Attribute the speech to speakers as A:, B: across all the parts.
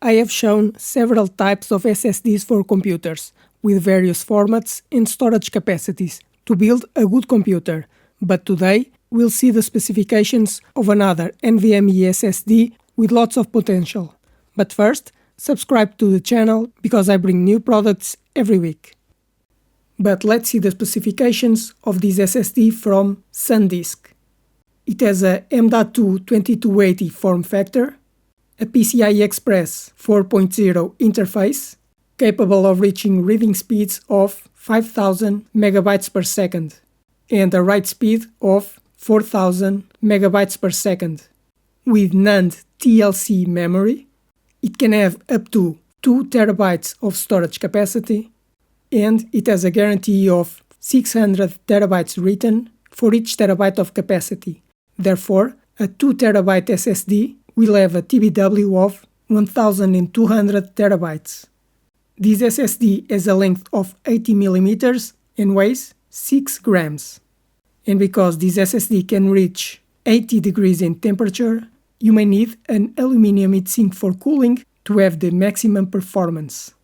A: I have shown several types of SSDs for computers, with various formats and storage capacities, to build a good computer. But today, we'll see the specifications of another NVMe SSD with lots of potential. But first, subscribe to the channel because I bring new products every week. But let's see the specifications of this SSD from Sandisk. It has a M.2 2280 form factor, a PCIe Express 4.0 interface, capable of reaching reading speeds of 5000 megabytes per second, and a write speed of 4000 megabytes per second. With NAND TLC memory, it can have up to 2 terabytes of storage capacity, and it has a guarantee of 600 terabytes written for each terabyte of capacity. Therefore, a 2 terabyte SSD will have a TBW of 1200 terabytes. This SSD has a length of 80 mm and weighs 6 grams. And because this SSD can reach 80 degrees in temperature, you may need an aluminum heatsink for cooling to have the maximum performance.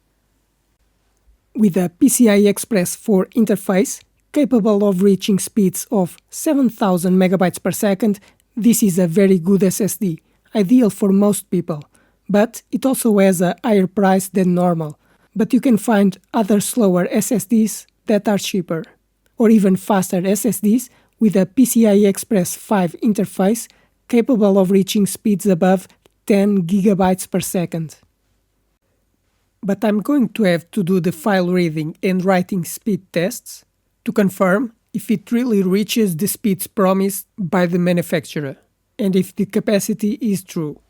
A: With a PCIe Express 4 interface, capable of reaching speeds of 7000 megabytes per second, this is a very good SSD, ideal for most people. But it also has a higher price than normal. But you can find other slower SSDs that are cheaper, or even faster SSDs with a PCIe Express 5 interface capable of reaching speeds above 10 gigabytes per second. But I'm going to have to do the file reading and writing speed tests to confirm if it really reaches the speeds promised by the manufacturer, and if the capacity is true.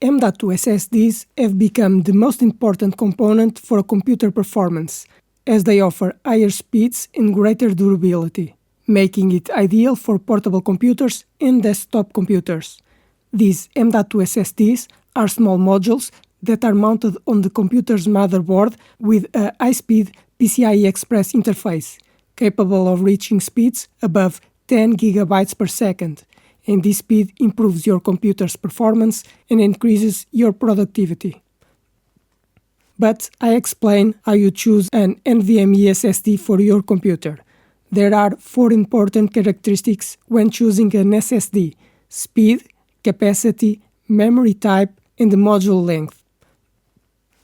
A: M.2 SSDs have become the most important component for computer performance, as they offer higher speeds and greater durability, making it ideal for portable computers and desktop computers. These M.2 SSDs are small modules that are mounted on the computer's motherboard with a high-speed PCIe Express interface, capable of reaching speeds above 10 gigabytes per second, and this speed improves your computer's performance and increases your productivity. But I explain how you choose an NVMe SSD for your computer. There are 4 important characteristics when choosing an SSD: speed, capacity, memory type, and the module length.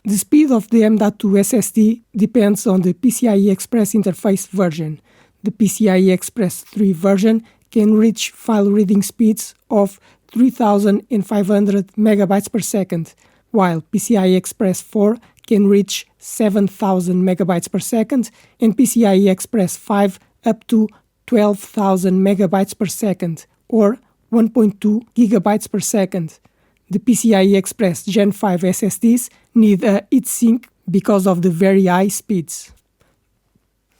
A: The speed of the M.2 SSD depends on the PCIe Express interface version. The PCIe Express 3 version can reach file reading speeds of 3500 megabytes per second, while PCIe Express 4 can reach 7000 megabytes per second and PCIe Express 5 up to 12,000 megabytes per second, or 1.2 gigabytes per second. The PCIe Express Gen 5 SSDs need a heatsink because of the very high speeds.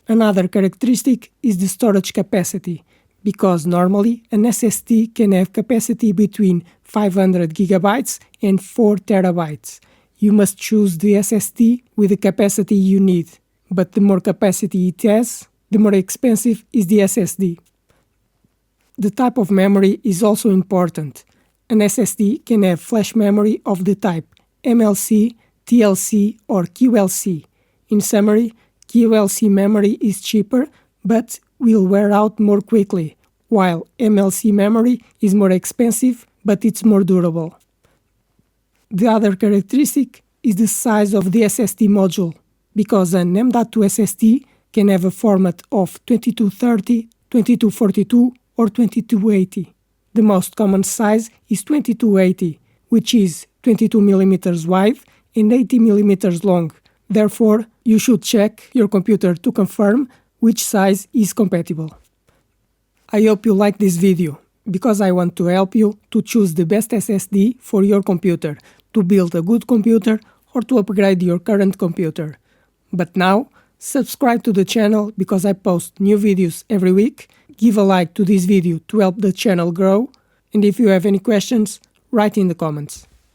A: Another characteristic is the storage capacity, because normally an SSD can have capacity between 500 gigabytes and 4 terabytes. You must choose the SSD with the capacity you need, but the more capacity it has, the more expensive is the SSD. The type of memory is also important. An SSD can have flash memory of the type MLC, TLC, or QLC. In summary, QLC memory is cheaper but will wear out more quickly, while MLC memory is more expensive but it's more durable. The other characteristic is the size of the SSD module, because an M.2 SSD can have a format of 2230, 2242, or 2280. The most common size is 2280, which is 22 mm wide and 80 mm long. Therefore, you should check your computer to confirm which size is compatible. I hope you like this video, because I want to help you to choose the best SSD for your computer, to build a good computer or to upgrade your current computer. But now, subscribe to the channel because I post new videos every week. Give a like to this video to help the channel grow, and if you have any questions, write in the comments.